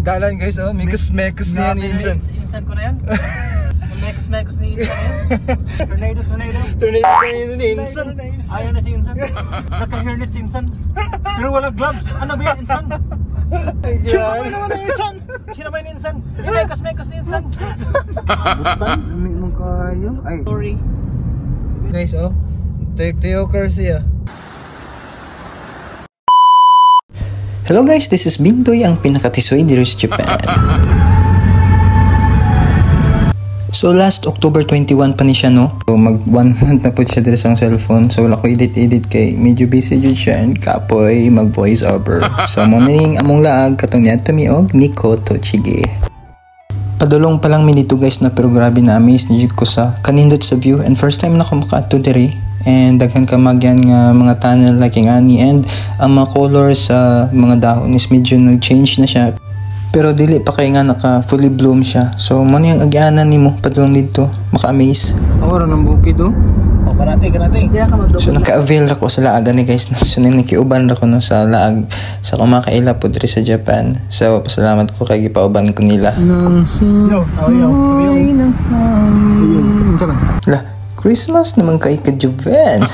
dalan guys, oh. Mekos-mekos na yan, Insan. Insan ko na yan. Mekos-mekos ni Insan na yan. Tornado ni Insan. Ayaw na si Insan. Naka-hairnet si Insan. Pero wala gloves. Ano ba yan, Insan? Sino ba naman na Insan? Sino ba yung Insan? Yung mekos-mekos ni Insan. Butan, may mong kayo. Ay. Sorry. Guys, oh. Tuyok-tuyok siya. Hello guys, this is Bintoy, ang pinakatisoy dito sa Japan. So last October 21 pa ni siya, no? So mag 1 month na po siya dito sa cellphone. So wala ko edit kay medyo busy dyan siya and kapoy mag voice over. So morning among laag katong niya tumiog Nico Tochige. Padulong pa lang mi dito guys na pero grabe na amaze ni ko sa kanindot sa view and first time na ko maka-ato diri. And daghan ka magyan nga mga tunnel like ani and ang mga color sa mga dahon is medyo nag-change na siya pero dili pa kay nga naka fully bloom siya. So mo yung agyanan nimo padulong dito maka-amaze. Ora nang bukid oh. O karate. So naka-avail ra ko sa laag ni guys no. So nakiuban ra ko no sa laag sa kumakaila po diri sa Japan. So pasalamat ko kay gipauban ko nila. Lah Christmas naman kay ka-Juven.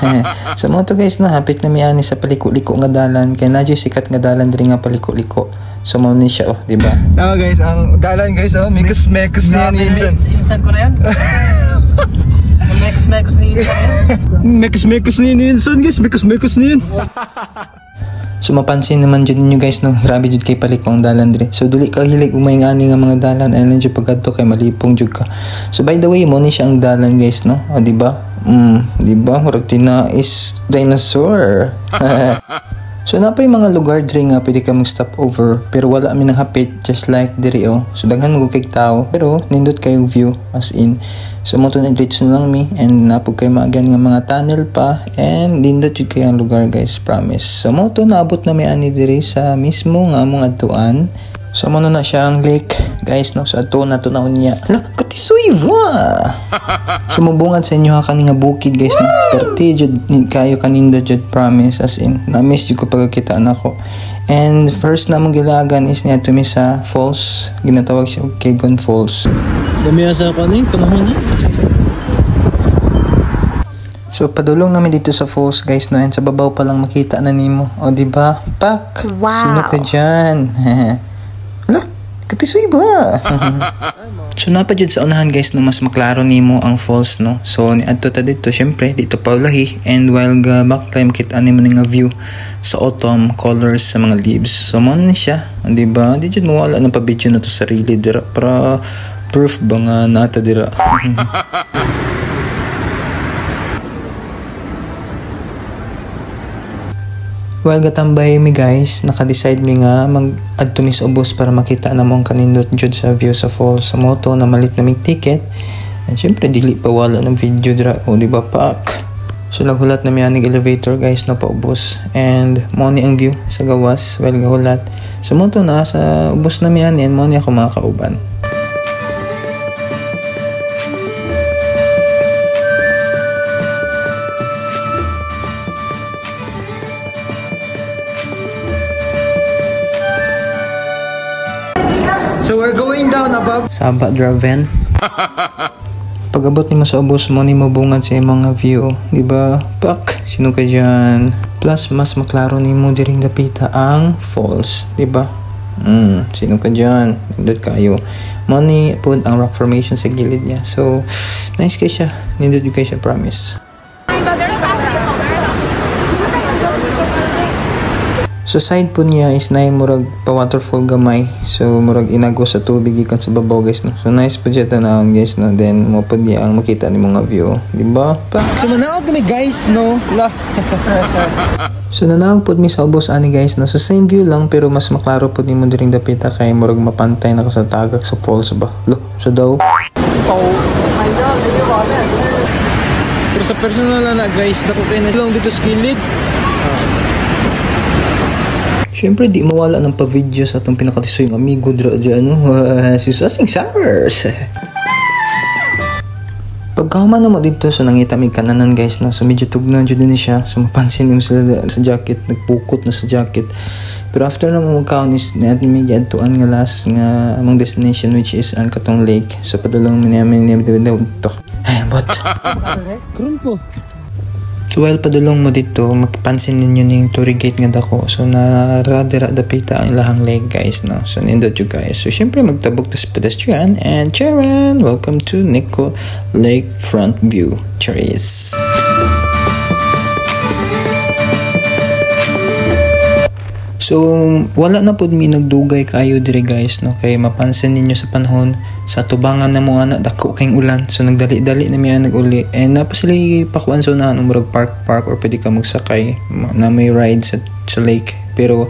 Sa mga to guys na hapit na miani sa paliko-liko nga dalan kay nadyo sikat nga dalan diri nga paliko-liko. So mo ni siya oh, di ba? Oh guys, ang dalan guys oh, mekos-mekos na yan, Insan. Insan ko na yan. Mekos-mekos ni Insan na yan. Mekos-mekos na yan, Insan guys, mekos-mekos na yan. So mapansin naman dyan ninyo guys no, grabe dyan kay paliko ang dalan dire. So dili ka hilig umayngani nga mga dalan ay lang dyan pagkadto kay malipong dyan ka. So by the way mo ni siya ang dalan guys no, o diba? Diba? Murag tina is dinosaur. So napay mga lugar dire nga pwede ka mag-stop over pero wala kami nang hapit just like dire oh. So daghan mo kay tao pero nindot kayo view as in. So mo to na-glitch na lang mi and napog kay maagan nga mga tunnel pa and nindot jud kay ang lugar guys, promise. So mo to naabot na mi ani dire sa mismo nga among adtuan. So mo na siya ang lake guys no, sa ato na to naon niya. Hala, katisoy va. Sumubungan sa inyo ha kani nga bukid guys no. Perti jud kayo kaninda jud, promise as in. Na-miss jud ko pagkita nako. And first na mong gilagan is niya tumi sa falls. Ginatawag siya Kegon Falls. Dami sa kaning panahon niya. So padulong namin dito sa falls guys no and sa babaw pa lang makita na nimo. O di ba? Pak. Wow. Sino ka diyan? Hala, katisoy ba? So napadjud sa unahan guys no mas maklaro nimo ang falls no. So niadto ta dito syempre dito pa ulahi and while ga backclimb kita nimo nga view sa autumn colors sa mga leaves. So mo ni siya, di ba? Di jud mo wala nang pa-video na to sarili dira para proof ba nga nata dira. While gatambay mi guys, naka-decide mi nga mag-adto mi sa ubos para makita na mo ang kanindot jud sa view sa falls sa moto na malit na mig ticket. And syempre dili pa wala ng video dira o di ba pak. So naghulat na mi anig elevator guys na paubos and mo ni ang view sa gawas while gahulat. Sa moto na sa ubos na mi ani and mo ni ako makauban. So we're going down above Sabah Draven. Pag-abot nimo sa ubos mo ni mabungad sa imong view, di ba? Pak, sino ka diyan? Plus mas maklaro nimo diring dapita ang falls, di ba? Sino ka diyan? Nindot kayo. Mo ni pud ang rock formation sa gilid niya. So nice kay siya. Nindot jud kay siya, promise. So side po niya is na murag pa waterfall gamay. So murag inago sa tubig ikan sa babaw guys no. So nice po siya tanawon guys no. Then mo pud niya ang makita ni mga view, di ba? So manaog kami guys no. La. So nanaog pud mi sa ubos ani guys no. So same view lang pero mas maklaro pud nimo diring dapita kay murag mapantay na ka sa tagak sa falls ba. Lo, so daw. Oh my god, hindi ba na. Pero sa personal na guys, dako kay na lang dito sa kilid. Siyempre di mawala ng pa-video sa atong pinakatisoy ng amigo dra ano, si Sasing Summers. Pagkahuman na mo dito, so nangita may kananan guys no. So medyo tugnan dyan din siya. So mapansin nyo sila sa jacket, nagpukot na sa jacket. Pero after na mo magkaon is natin may giadtuan nga last nga among destination which is ang katong lake. So padulong namin to. Ay, but Kron po. so while padulong mo dito, makipansin ninyo ning tour gate nga dako. So naradira dapita ang lahang lake guys, no. So nindot you guys. So syempre magtabok tas pedestrian and Charan, welcome to Nico Lake front view. Cheers. So, wala na pod mi nagdugay kayo dire guys, no? Kay mapansin ninyo sa panahon, sa tubangan na mo anak, dako kayong ulan. So, nagdali-dali na miya nag-uli. And napasila pakuan sa unahan, umurag park or pwede ka magsakay na may ride sa lake. Pero,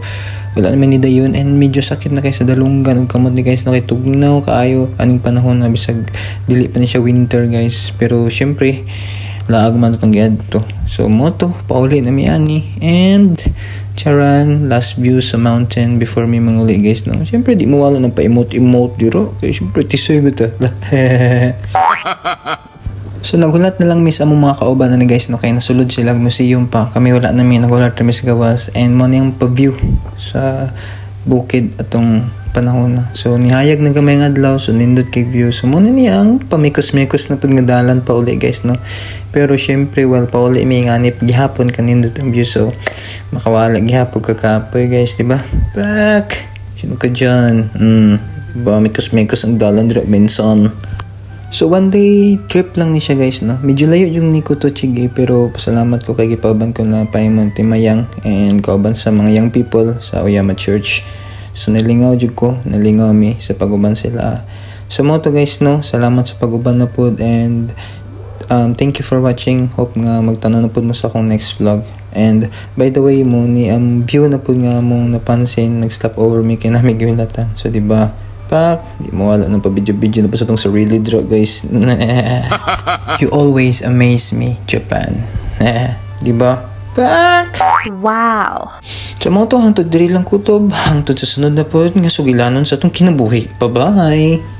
wala naman ni dayon and medyo sakit na kay sa dalunggan ug kamot ni guys, no? Kay tugnaw kaayo aning panahon na bisag dili pa ni siya winter guys. Pero, syempre, laag man itong giadto. So, moto, pauli na mi ani. And, Charan, last view sa mountain before may manguli guys, no? Siyempre di mo wala ng pa-emote diro. Kaya siyempre tisoy ko ta. So nagulat na lang mis among mga kauban na ni guys, no? Kaya nasulod sila museum pa. Kami wala na mi nagulat na mis gawas. And mo na yung pa-view sa bukid atong panahon na. So nihayag na kamay nga adlaw. So nindot kay view. So muna niya ang pamikos-mikos na pud nga dalan pa uli guys, no? Pero syempre well pa uli may nganip gihapon kanindot ang view. So makawala gihapon kakapoy guys, diba? Back! Sino ka dyan? Ba mikos-mikos ang dalan dira minsan. So one day trip lang ni siya guys, no? Medyo layo yung ni Kuto Chigi, pero pasalamat ko kay gipaban ko na Paimon Timayang and kauban sa mga young people sa Oyama Church. So nalingaw jud ko, nalingaw mi sa paguban sila. So mo to guys, no? Salamat sa paguban na pod and thank you for watching. Hope nga magtanong na pod mo sa akong next vlog. And by the way mo ni view na pod nga mong napansin, nag-stop over mi kay nami giwilatan. So di ba? Pak, di mo wala nang pa-video na pa sa tong sarili draw guys. You always amaze me, Japan. Di ba? Pak! Wow! Sa mo to, hangtod diri lang kutob. Hangtod sa sunod na po nga sugilanon sa itong kinabuhi. Bye-bye!